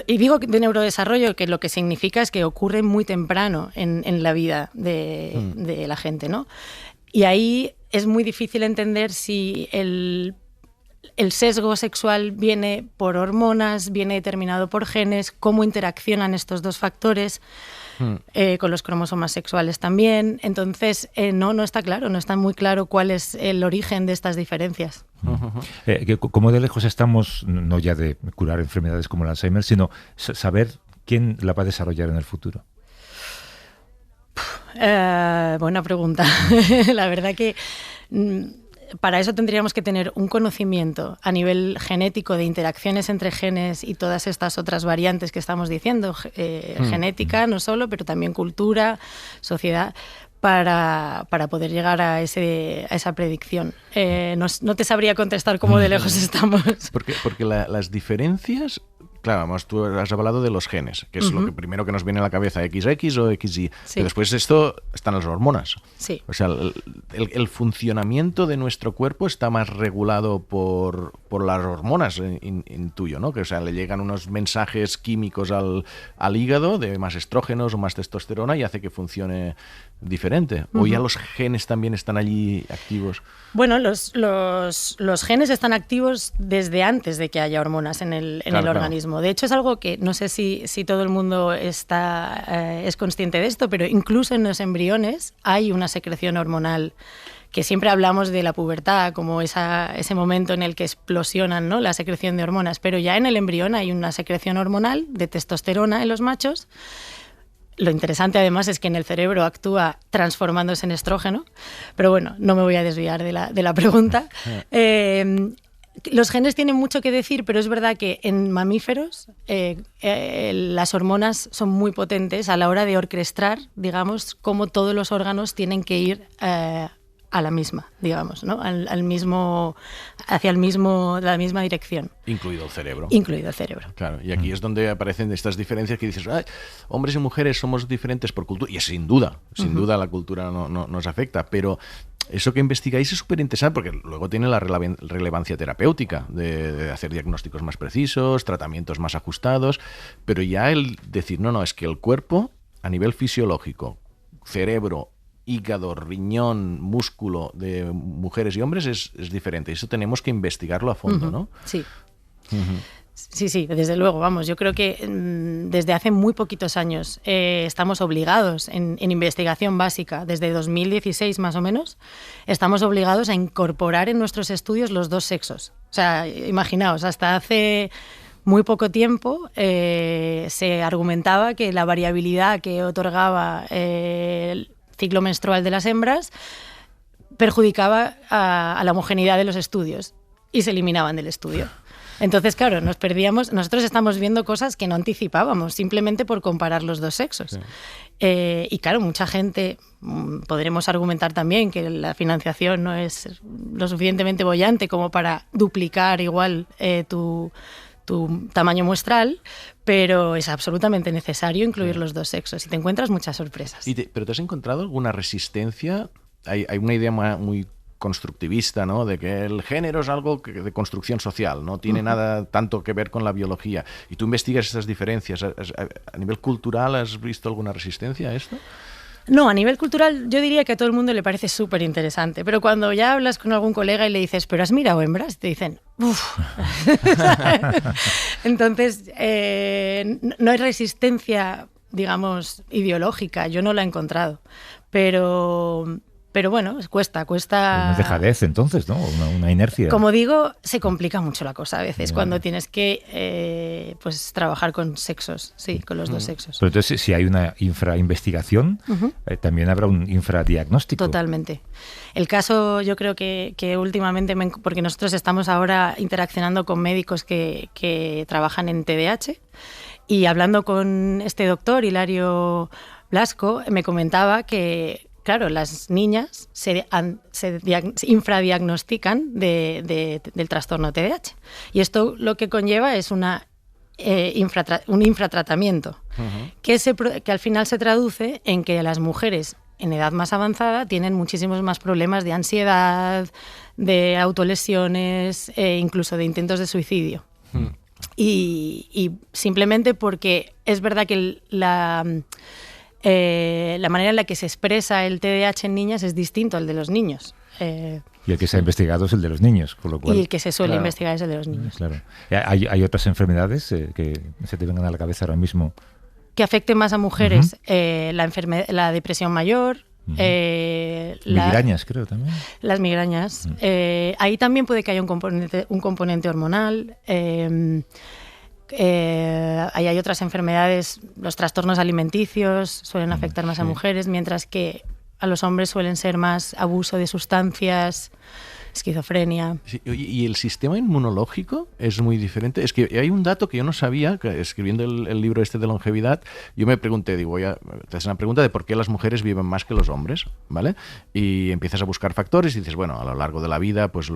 Y digo de neurodesarrollo, que lo que significa es que ocurre muy temprano en la vida de la gente, ¿no? Y ahí es muy difícil entender si el sesgo sexual viene por hormonas, viene determinado por genes, cómo interaccionan estos dos factores, con los cromosomas sexuales también. Entonces, no está claro, no está muy claro cuál es el origen de estas diferencias. ¿Cómo de lejos estamos, no ya de curar enfermedades como el Alzheimer, sino saber quién la va a desarrollar en el futuro? Buena pregunta. La verdad que para eso tendríamos que tener un conocimiento a nivel genético de interacciones entre genes y todas estas otras variantes que estamos diciendo, genética no solo, pero también cultura, sociedad, para poder llegar a esa predicción. No te sabría contestar cómo de lejos estamos. Porque las diferencias... Claro, vamos, tú has hablado de los genes, que es lo que primero que nos viene a la cabeza, XX o XY. Sí. Pero después de esto están las hormonas. Sí. O sea, el funcionamiento de nuestro cuerpo está más regulado por las hormonas, intuyo, ¿no? Que, o sea, le llegan unos mensajes químicos al hígado de más estrógenos o más testosterona y hace que funcione diferente. ¿O ya los genes también están allí activos? Bueno, los genes están activos desde antes de que haya hormonas en el organismo. De hecho, es algo que no sé si todo el mundo es consciente de esto, pero incluso en los embriones hay una secreción hormonal, que siempre hablamos de la pubertad como ese momento en el que explosionan, ¿no?, la secreción de hormonas, pero ya en el embrión hay una secreción hormonal de testosterona en los machos. Lo interesante además es que en el cerebro actúa transformándose en estrógeno, pero bueno, no me voy a desviar de la pregunta. Los genes tienen mucho que decir, pero es verdad que en mamíferos las hormonas son muy potentes a la hora de orquestar, digamos, cómo todos los órganos tienen que ir a la misma, digamos, ¿no? La misma dirección. Incluido el cerebro. Incluido el cerebro. Claro, y aquí es donde aparecen estas diferencias que dices, ay, hombres y mujeres somos diferentes por cultura, y sin duda la cultura no nos afecta, pero eso que investigáis es súper interesante porque luego tiene la relevancia terapéutica de hacer diagnósticos más precisos, tratamientos más ajustados, pero ya el decir, no, es que el cuerpo a nivel fisiológico, cerebro, hígado, riñón, músculo de mujeres y hombres es diferente. Eso tenemos que investigarlo a fondo, ¿no? Sí. Sí, desde luego, vamos, yo creo que desde hace muy poquitos años estamos obligados en investigación básica, desde 2016 más o menos, estamos obligados a incorporar en nuestros estudios los dos sexos. O sea, imaginaos, hasta hace muy poco tiempo se argumentaba que la variabilidad que otorgaba el ciclo menstrual de las hembras perjudicaba a la homogeneidad de los estudios y se eliminaban del estudio. Entonces, claro, nos perdíamos. Nosotros estamos viendo cosas que no anticipábamos simplemente por comparar los dos sexos. Sí. Y claro, mucha gente, podremos argumentar también que la financiación no es lo suficientemente boyante como para duplicar igual tu tamaño muestral, pero es absolutamente necesario incluir los dos sexos y te encuentras muchas sorpresas. ¿Pero te has encontrado alguna resistencia? Hay una idea muy constructivista, ¿no? De que el género es algo de construcción social, no tiene nada tanto que ver con la biología. Y tú investigas estas diferencias. ¿A nivel cultural has visto alguna resistencia a esto? No, a nivel cultural yo diría que a todo el mundo le parece súper interesante, pero cuando ya hablas con algún colega y le dices, ¿pero has mirado hembras? Te dicen, uff. Entonces, no hay resistencia, digamos, ideológica, yo no la he encontrado, pero bueno, cuesta. Una dejadez entonces, ¿no? Una inercia. Como digo, se complica mucho la cosa a veces cuando tienes que pues trabajar con sexos, sí, con los dos sexos. Pero entonces, si hay una infrainvestigación, también habrá un infradiagnóstico. Totalmente. El caso, yo creo que últimamente, porque nosotros estamos ahora interaccionando con médicos que trabajan en TDAH, y hablando con este doctor, Hilario Blasco, me comentaba que claro, las niñas se infradiagnostican del trastorno TDAH. Y esto lo que conlleva es un infratratamiento, que al final se traduce en que las mujeres en edad más avanzada tienen muchísimos más problemas de ansiedad, de autolesiones, incluso de intentos de suicidio. Y simplemente porque es verdad que la manera en la que se expresa el TDAH en niñas es distinto al de los niños. Y el que se ha investigado es el de los niños, con lo cual... Y el que se suele investigar es el de los niños. Claro. ¿Hay otras enfermedades que se te vengan a la cabeza ahora mismo? Que afecten más a mujeres. La depresión mayor... migrañas, creo, también. Las migrañas. Ahí también puede que haya un componente hormonal. Ahí hay otras enfermedades, los trastornos alimenticios suelen afectar más a mujeres, mientras que a los hombres suelen ser más abuso de sustancias, esquizofrenia. Sí, y el sistema inmunológico es muy diferente. Es que hay un dato que yo no sabía, que escribiendo el libro este de longevidad, yo me pregunté, te haces una pregunta de por qué las mujeres viven más que los hombres, ¿vale? Y empiezas a buscar factores y dices, bueno, a lo largo de la vida, pues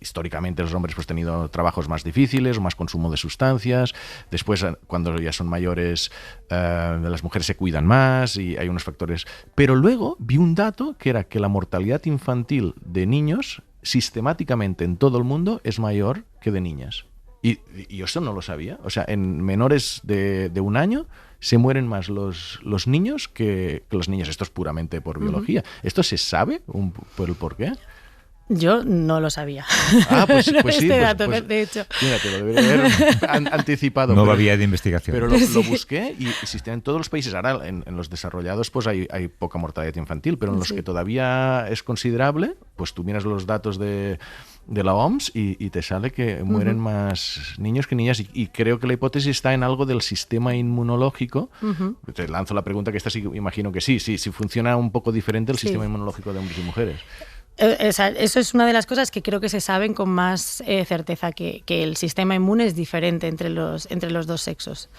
históricamente los hombres pues tenido trabajos más difíciles, más consumo de sustancias. Después, cuando ya son mayores, las mujeres se cuidan más y hay unos factores. Pero luego vi un dato que era que la mortalidad infantil de niños sistemáticamente en todo el mundo es mayor que de niñas. Y yo eso no lo sabía. O sea, en menores de 1 año se mueren más los niños que los niños. Esto es puramente por biología. ¿Esto se sabe por el por qué? Yo no lo sabía. Pues sí. Dato, de hecho. Fíjate, lo debería haber anticipado. No había de investigación. Pero lo busqué y existen en todos los países. Ahora, en los desarrollados, pues hay poca mortalidad infantil, pero en los que todavía es considerable, pues tú miras los datos de la OMS y te sale que mueren más niños que niñas. Y creo que la hipótesis está en algo del sistema inmunológico. Te lanzo la pregunta, que esta sí imagino que sí funciona un poco diferente el sistema inmunológico de hombres y mujeres. Eso es una de las cosas que creo que se saben con más certeza, que el sistema inmune es diferente entre los dos sexos.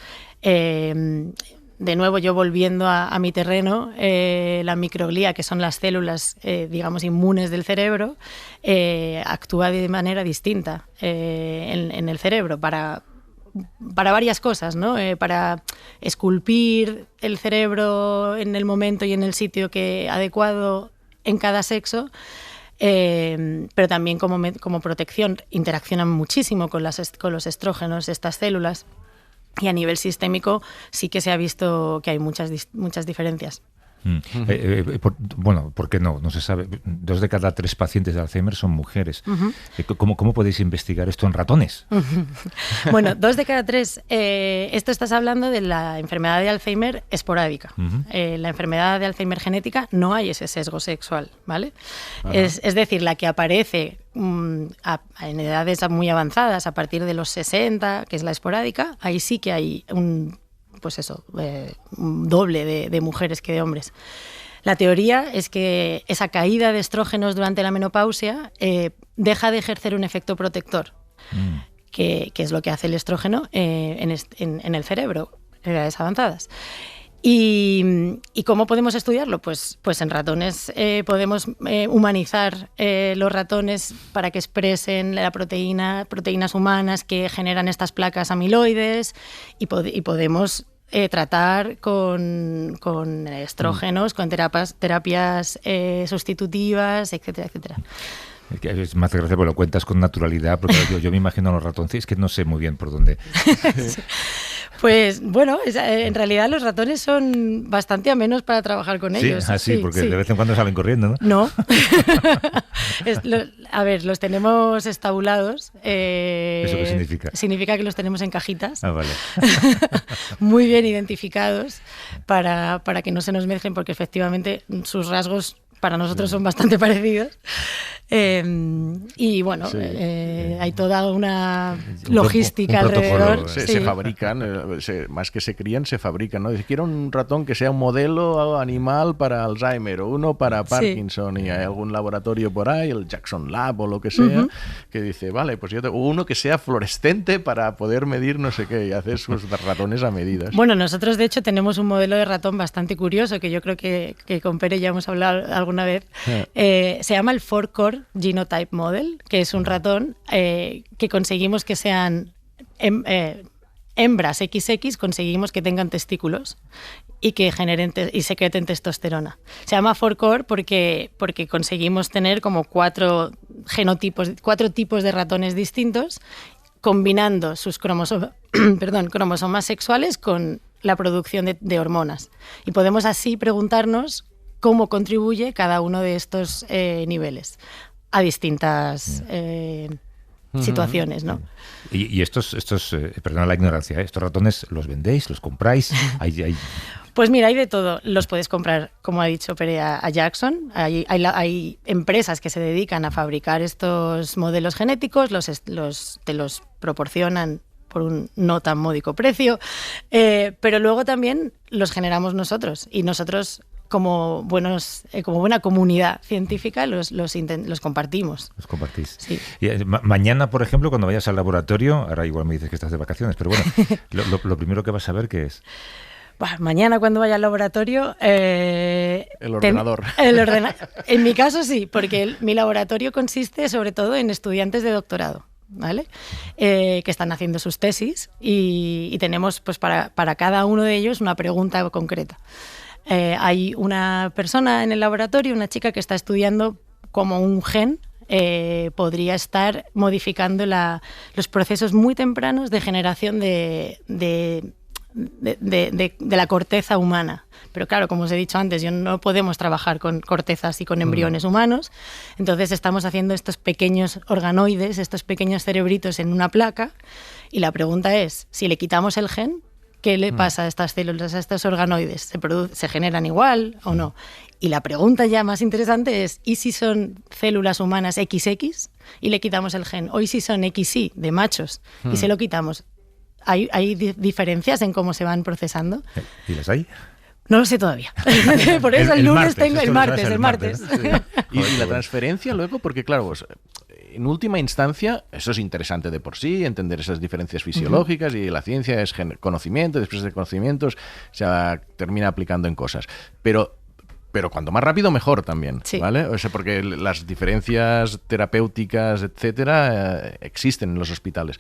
De nuevo, yo volviendo a mi terreno, la microglía, que son las células, digamos, inmunes del cerebro, actúa de manera distinta en el cerebro para varias cosas, ¿no? Para esculpir el cerebro en el momento y en el sitio adecuado en cada sexo, pero también como protección. Interaccionan muchísimo con los estrógenos, estas células, y a nivel sistémico sí que se ha visto que hay muchas diferencias. Bueno, ¿por qué no? No se sabe. 2 de cada 3 pacientes de Alzheimer son mujeres. ¿Cómo podéis investigar esto en ratones? Bueno, 2 de cada 3. Esto estás hablando de la enfermedad de Alzheimer esporádica. La enfermedad de Alzheimer genética no hay ese sesgo sexual, ¿vale? Es decir, la que aparece en edades muy avanzadas, a partir de los 60, que es la esporádica, ahí sí que hay un doble de mujeres que de hombres. La teoría es que esa caída de estrógenos durante la menopausia deja de ejercer un efecto protector, que es lo que hace el estrógeno en el cerebro en edades avanzadas. ¿Y cómo podemos estudiarlo? Pues en ratones podemos humanizar los ratones para que expresen proteínas humanas que generan estas placas amiloides, y podemos tratar con estrógenos, con terapias sustitutivas, etcétera, etcétera. Es más gracia porque lo cuentas con naturalidad, porque yo me imagino a los ratones, es que no sé muy bien por dónde. Sí. Pues bueno, en realidad los ratones son bastante amenos para trabajar con ellos. Sí, porque de vez en cuando salen corriendo, ¿no? No. A ver, los tenemos estabulados. ¿Eso qué significa? Significa que los tenemos en cajitas. Ah, vale. Muy bien identificados para que no se nos mezclen, porque efectivamente sus rasgos para nosotros son bastante parecidos. Y bueno, hay toda una logística alrededor. Se fabrican, más que se crían, se fabrican, ¿no? Dice, quiero un ratón que sea un modelo animal para Alzheimer o uno para Parkinson, y hay algún laboratorio por ahí, el Jackson Lab o lo que sea, que dice, vale, pues yo tengo uno que sea fluorescente para poder medir no sé qué, y hacer sus ratones a medidas. Bueno, nosotros de hecho tenemos un modelo de ratón bastante curioso, que yo creo que con Pere ya hemos hablado alguna vez. Se llama el 4-Core Genotype Model, que es un ratón que conseguimos que sean hembras XX, conseguimos que tengan testículos y que generen y secreten testosterona. Se llama 4-Core porque conseguimos tener como 4 tipos de ratones distintos, combinando sus cromosomas sexuales con la producción de hormonas. Y podemos así preguntarnos cómo contribuye cada uno de estos niveles a distintas situaciones, ¿no? Y estos perdona la ignorancia, ¿estos ratones los vendéis, los compráis? Pues mira, hay de todo. Los puedes comprar, como ha dicho Pere, a Jackson. Hay empresas que se dedican a fabricar estos modelos genéticos, te los proporcionan por un no tan módico precio, pero luego también los generamos nosotros, y nosotros como buena comunidad científica los compartimos. Los compartís. Sí. Y, mañana, por ejemplo, cuando vayas al laboratorio, ahora igual me dices que estás de vacaciones, pero bueno, lo primero que vas a ver, ¿qué es? Mañana cuando vaya al laboratorio... el ordenador. En mi caso sí, porque mi laboratorio consiste sobre todo en estudiantes de doctorado, ¿vale? Que están haciendo sus tesis y tenemos pues para cada uno de ellos una pregunta concreta. Hay una persona en el laboratorio, una chica que está estudiando cómo un gen podría estar modificando los procesos muy tempranos de generación de la corteza humana. Pero claro, como os he dicho antes, no podemos trabajar con cortezas y con embriones humanos, entonces estamos haciendo estos pequeños organoides, estos pequeños cerebritos en una placa, y la pregunta es, si le quitamos el gen, ¿qué le pasa a estas células, a estos organoides? ¿Se generan igual o no? Y la pregunta ya más interesante es, ¿y si son células humanas XX y le quitamos el gen? ¿O y si son XY de machos y se lo quitamos? ¿Hay diferencias en cómo se van procesando? ¿Y las hay? No lo sé todavía. Por eso el lunes tengo el martes. Sí. Y la transferencia luego, porque claro, pues, en última instancia, eso es interesante de por sí, entender esas diferencias fisiológicas, y la ciencia es conocimiento, después de conocimientos se termina aplicando en cosas. Pero cuanto más rápido, mejor también, sí. ¿Vale? O sea, porque las diferencias terapéuticas, etcétera, existen en los hospitales.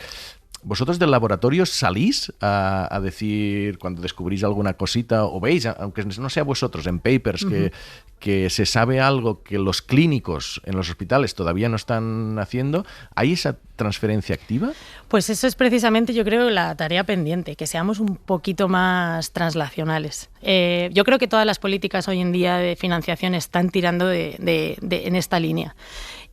¿Vosotros del laboratorio salís a decir, cuando descubrís alguna cosita, o veis, aunque no sea vosotros, en papers, que se sabe algo que los clínicos en los hospitales todavía no están haciendo? ¿Hay esa transferencia activa? Pues eso es precisamente, yo creo, la tarea pendiente, que seamos un poquito más translacionales. Yo creo que todas las políticas hoy en día de financiación están tirando en esta línea.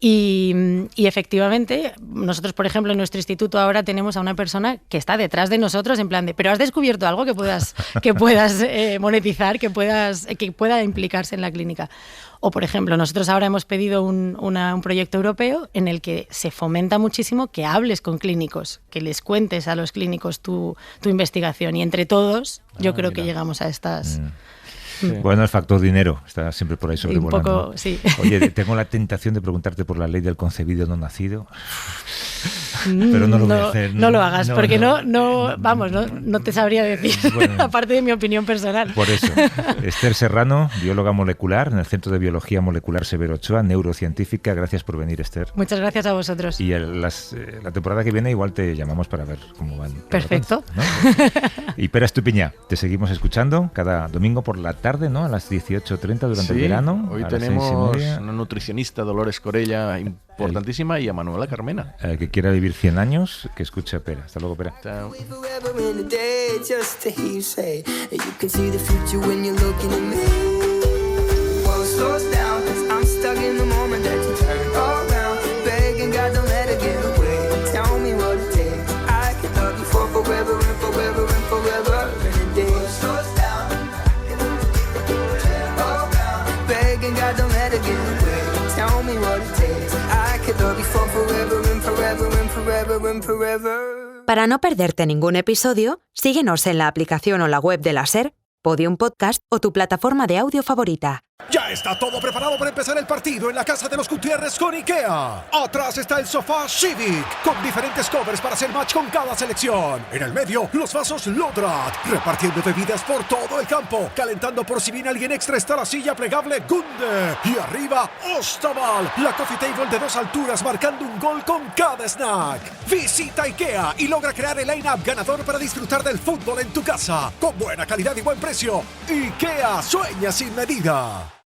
Y efectivamente, nosotros, por ejemplo, en nuestro instituto ahora tenemos a una persona que está detrás de nosotros en plan de, pero has descubierto algo que puedas monetizar, que pueda implicarse en la clínica. O, por ejemplo, nosotros ahora hemos pedido un proyecto europeo en el que se fomenta muchísimo que hables con clínicos, que les cuentes a los clínicos tu investigación, y entre todos yo creo que llegamos a estas... Sí. Bueno, el factor dinero está siempre por ahí sobrevolando. Un poco, ¿no? Sí. Oye, tengo la tentación de preguntarte por la ley del concebido no nacido. Pero no lo voy a hacer. No lo hagas, porque no te sabría decir, Bueno, aparte de mi opinión personal. Por eso, Esther Serrano, bióloga molecular en el Centro de Biología Molecular Severo Ochoa, neurocientífica. Gracias por venir, Esther. Muchas gracias a vosotros. Y la temporada que viene igual te llamamos para ver cómo van. Perfecto. ¿No? Y Pera Estupiñá, te seguimos escuchando cada domingo por la tarde, ¿no? A las 18:30 durante el verano. Hoy a las tenemos 6:30. una nutricionista, Dolores Corella, importantísima, y a Manuela Carmena. El que quiera vivir 100 años, que escuche a Pera. Hasta luego, Pera. Chao. Para no perderte ningún episodio, síguenos en la aplicación o la web de la SER, Podium Podcast o tu plataforma de audio favorita. Ya está todo preparado para empezar el partido en la casa de los Gutiérrez con IKEA. Atrás está el sofá Civic, con diferentes covers para hacer match con cada selección. En el medio, los vasos Lodrat, repartiendo bebidas por todo el campo. Calentando por si viene alguien extra está la silla plegable Gunde. Y arriba, Ostaval, la coffee table de 2 alturas marcando un gol con cada snack. Visita IKEA y logra crear el line-up ganador para disfrutar del fútbol en tu casa. Con buena calidad y buen precio. IKEA, sueña sin medida.